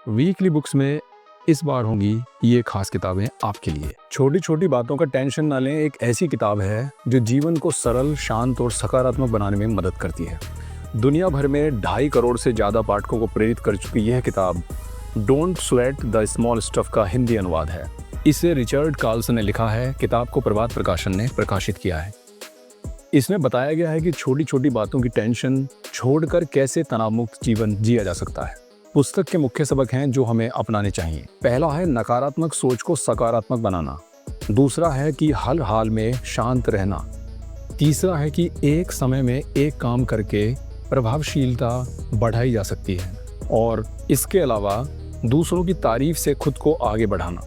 Weekly books में इस बार होंगी ये खास किताबें आपके लिए। छोटी छोटी बातों का टेंशन ना लें, एक ऐसी किताब है जो जीवन को सरल, शांत और सकारात्मक बनाने में मदद करती है। दुनिया भर में 2.5 करोड़ से ज़्यादा पाठकों को प्रेरित कर चुकी यह किताब don't sweat the small stuff का हिंदी अनुवाद है। इसे रिचर्ड कार्लसन ने लिखा है। किताब को प्रभात प्रकाशन ने प्रकाशित किया है। इसमें बताया गया है कि छोटी छोटी बातों की टेंशन छोड़कर कैसे तनाव मुक्त जीवन जिया जा सकता है। पुस्तक के मुख्य सबक हैं जो हमें अपनाने चाहिए। पहला है नकारात्मक सोच को सकारात्मक बनाना। दूसरा है कि हर हाल में शांत रहना। तीसरा है कि एक समय में एक काम करके प्रभावशीलता बढ़ाई जा सकती है। और इसके अलावा दूसरों की तारीफ से खुद को आगे बढ़ाना।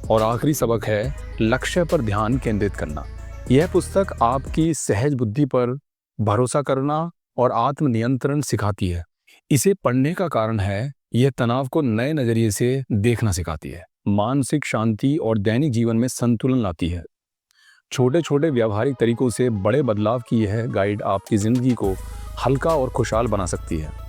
और आखिरी सबक है लक्ष्य पर ध्यान केंद्रित करना। यह पुस्तक आपकी सहज बुद्धि पर भरोसा करना और आत्मनियंत्रण सिखाती है। इसे पढ़ने का कारण है यह तनाव को नए नजरिए से देखना सिखाती है, मानसिक शांति और दैनिक जीवन में संतुलन लाती है। छोटे छोटे व्यावहारिक तरीकों से बड़े बदलाव की यह गाइड आपकी जिंदगी को हल्का और खुशहाल बना सकती है।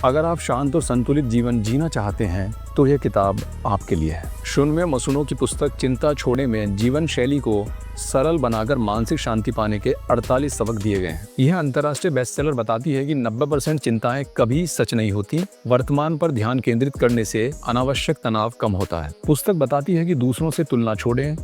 अगर आप शांत और संतुलित जीवन जीना चाहते हैं तो यह किताब आपके लिए है। शून्य मसूनों की पुस्तक चिंता छोड़े में जीवन शैली को सरल बनाकर मानसिक शांति पाने के 48 सबक दिए गए हैं। यह अंतर्राष्ट्रीय बेस्टसेलर बताती है कि 90% चिंताएं कभी सच नहीं होती। वर्तमान पर ध्यान केंद्रित करने से अनावश्यक तनाव कम होता है। पुस्तक बताती है कि दूसरों से तुलना छोड़ें,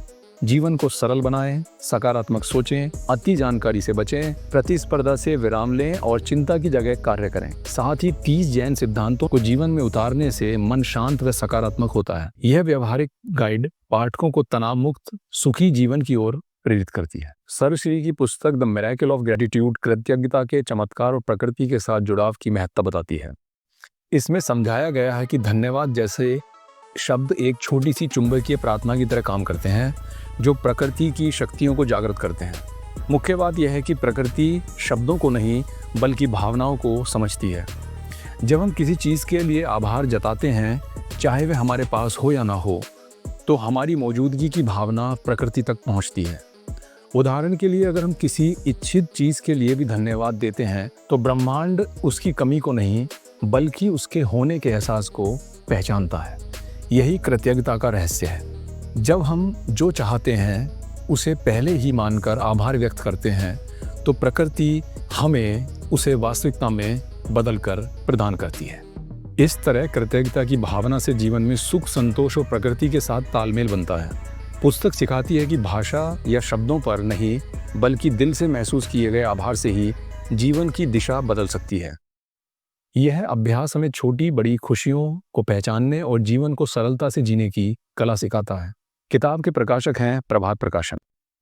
जीवन को सरल बनाएं, सकारात्मक सोचें, अति जानकारी से बचें, प्रतिस्पर्धा से विराम लें और चिंता की जगह कार्य करें। साथ ही 30 जैन सिद्धांतों को जीवन में उतारने से मन शांत व सकारात्मक होता है। यह व्यवहारिक गाइड पाठकों को तनाव मुक्त सुखी जीवन की ओर प्रेरित करती है। सर श्री की पुस्तक द मिरेकल ऑफ ग्रेटिट्यूड कृतज्ञता के चमत्कार और प्रकृति के साथ जुड़ाव की महत्ता बताती है। इसमें समझाया गया है कि धन्यवाद जैसे शब्द एक छोटी सी चुंबकीय प्रार्थना की तरह काम करते हैं जो प्रकृति की शक्तियों को जागृत करते हैं। मुख्य बात यह है कि प्रकृति शब्दों को नहीं बल्कि भावनाओं को समझती है। जब हम किसी चीज़ के लिए आभार जताते हैं, चाहे वह हमारे पास हो या ना हो, तो हमारी मौजूदगी की भावना प्रकृति तक पहुंचती है। उदाहरण के लिए अगर हम किसी इच्छित चीज़ के लिए भी धन्यवाद देते हैं तो ब्रह्मांड उसकी कमी को नहीं बल्कि उसके होने के एहसास को पहचानता है। यही कृतज्ञता का रहस्य है। जब हम जो चाहते हैं उसे पहले ही मानकर आभार व्यक्त करते हैं तो प्रकृति हमें उसे वास्तविकता में बदलकर प्रदान करती है। इस तरह कृतज्ञता की भावना से जीवन में सुख, संतोष और प्रकृति के साथ तालमेल बनता है। पुस्तक सिखाती है कि भाषा या शब्दों पर नहीं बल्कि दिल से महसूस किए गए आभार से ही जीवन की दिशा बदल सकती है। यह अभ्यास हमें छोटी बड़ी खुशियों को पहचानने और जीवन को सरलता से जीने की कला सिखाता है। किताब के प्रकाशक हैं प्रभात प्रकाशन।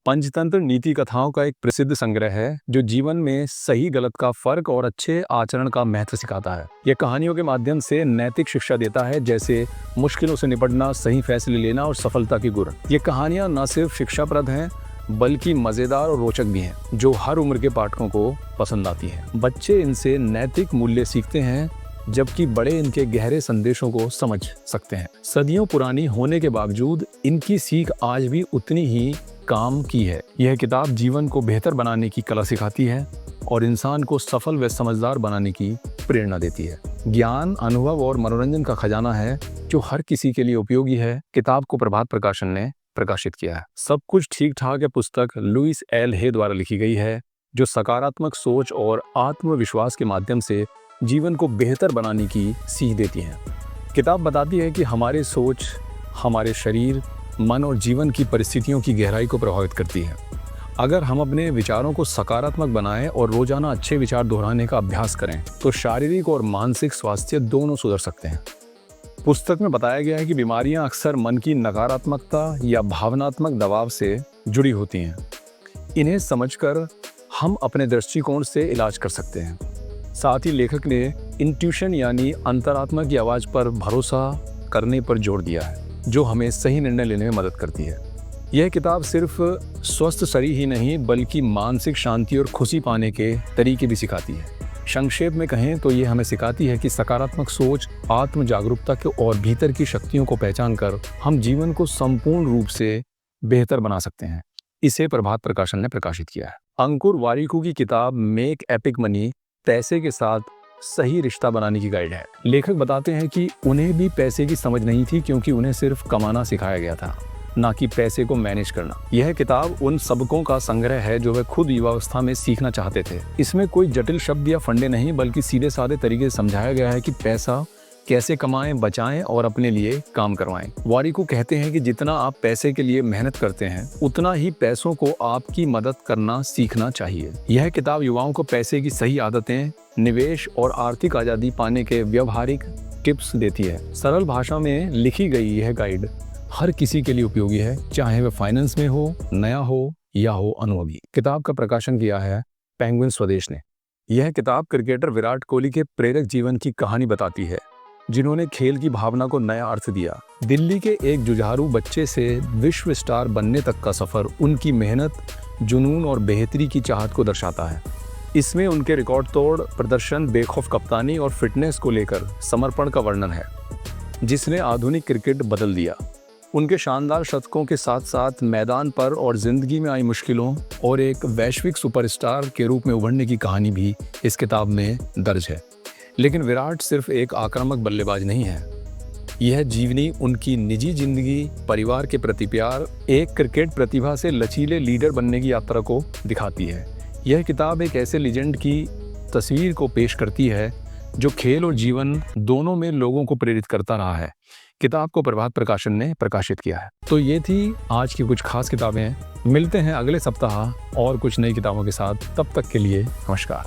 पंचतंत्र नीति कथाओं का एक प्रसिद्ध संग्रह है जो जीवन में सही गलत का फर्क और अच्छे आचरण का महत्व सिखाता है। यह कहानियों के माध्यम से नैतिक शिक्षा देता है, जैसे मुश्किलों से निपटना, सही फैसले लेना और सफलता की गुर। ये कहानियां न सिर्फ शिक्षाप्रद हैं बल्कि मजेदार और रोचक भी हैं, जो हर उम्र के पाठकों को पसंद आती हैं। बच्चे इनसे नैतिक मूल्य सीखते हैं जबकि बड़े इनके गहरे संदेशों को समझ सकते हैं। सदियों पुरानी होने के बावजूद इनकी सीख आज भी उतनी ही काम की है। यह किताब जीवन को बेहतर बनाने की कला सिखाती है और इंसान को सफल व समझदार बनाने की प्रेरणा देती है। ज्ञान, अनुभव और मनोरंजन का खजाना है जो हर किसी के लिए उपयोगी है। किताब को प्रभात प्रकाशन ने प्रकाशित किया है। सब कुछ ठीक ठाक है पुस्तक लुइस एल हे द्वारा लिखी गई है, जो सकारात्मक सोच और आत्मविश्वास के माध्यम से जीवन को बेहतर बनाने की सीख देती है। किताब बताती है कि हमारी सोच हमारे शरीर, मन और जीवन की परिस्थितियों की गहराई को प्रभावित करती है। अगर हम अपने विचारों को सकारात्मक बनाएं और रोजाना अच्छे विचार दोहराने का अभ्यास करें तो शारीरिक और मानसिक स्वास्थ्य दोनों सुधर सकते हैं। पुस्तक में बताया गया है कि बीमारियां अक्सर मन की नकारात्मकता या भावनात्मक दबाव से जुड़ी होती हैं। इन्हें समझकर हम अपने दृष्टिकोण से इलाज कर सकते हैं। साथ ही लेखक ने इंट्यूशन यानी अंतरात्मा की आवाज़ पर भरोसा करने पर जोर दिया है, जो हमें सही निर्णय लेने में मदद करती है। यह किताब सिर्फ स्वस्थ शरीर ही नहीं बल्कि मानसिक शांति और खुशी पाने के तरीके भी सिखाती है। संक्षेप में कहें तो ये हमें सिखाती है कि सकारात्मक सोच, आत्म जागरूकता के और भीतर की शक्तियों को पहचान कर हम जीवन को संपूर्ण रूप से बेहतर बना सकते हैं। इसे प्रभात प्रकाशन ने प्रकाशित किया है। अंकुर वारिकू की किताब मेक एपिक मनी पैसे के साथ सही रिश्ता बनाने की गाइड है। लेखक बताते हैं कि उन्हें भी पैसे की समझ नहीं थी, क्योंकि उन्हें सिर्फ कमाना सिखाया गया था, ना कि पैसे को मैनेज करना। यह किताब उन सबकों का संग्रह है जो वे खुद युवावस्था में सीखना चाहते थे। इसमें कोई जटिल शब्द या फंडे नहीं, बल्कि सीधे साधे तरीके से समझाया गया है कि पैसा कैसे कमाएं, बचाएं और अपने लिए काम करवाएं। वारिको कहते हैं कि जितना आप पैसे के लिए मेहनत करते हैं, उतना ही पैसों को आपकी मदद करना सीखना चाहिए। यह किताब युवाओं को पैसे की सही आदतें, निवेश और आर्थिक आज़ादी पाने के व्यवहारिक टिप्स देती है। सरल भाषा में लिखी गई यह गाइड हर किसी के लिए उपयोगी है, चाहे वह फाइनेंस में हो, नया हो या हो अनुभवी। किताब का प्रकाशन किया है पेंगुइन स्वदेश ने। यह किताब क्रिकेटर विराट कोहली के प्रेरक जीवन की कहानी बताती है, जिन्होंने खेल की भावना को नया अर्थ दिया। दिल्ली के एक जुझारू बच्चे से विश्व स्टार बनने तक का सफर उनकी मेहनत, जुनून और बेहतरी की चाहत को दर्शाता है। इसमें उनके रिकॉर्ड तोड़ प्रदर्शन, बेखौफ कप्तानी और फिटनेस को लेकर समर्पण का वर्णन है, जिसने आधुनिक क्रिकेट बदल दिया। उनके शानदार शतकों के साथ साथ मैदान पर और जिंदगी में आई मुश्किलों और एक वैश्विक सुपरस्टार के रूप में उभरने की कहानी भी इस किताब में दर्ज है। लेकिन विराट सिर्फ एक आक्रामक बल्लेबाज नहीं है। यह जीवनी उनकी निजी जिंदगी, परिवार के प्रति प्यार, एक क्रिकेट प्रतिभा से लचीले लीडर बनने की यात्रा को दिखाती है। यह किताब एक ऐसे लीजेंड की तस्वीर को पेश करती है जो खेल और जीवन दोनों में लोगों को प्रेरित करता रहा है। किताब को प्रभात प्रकाशन ने प्रकाशित किया है। तो ये थी आज की कुछ खास किताबें। मिलते हैं अगले सप्ताह और कुछ नई किताबों के साथ। तब तक के लिए नमस्कार।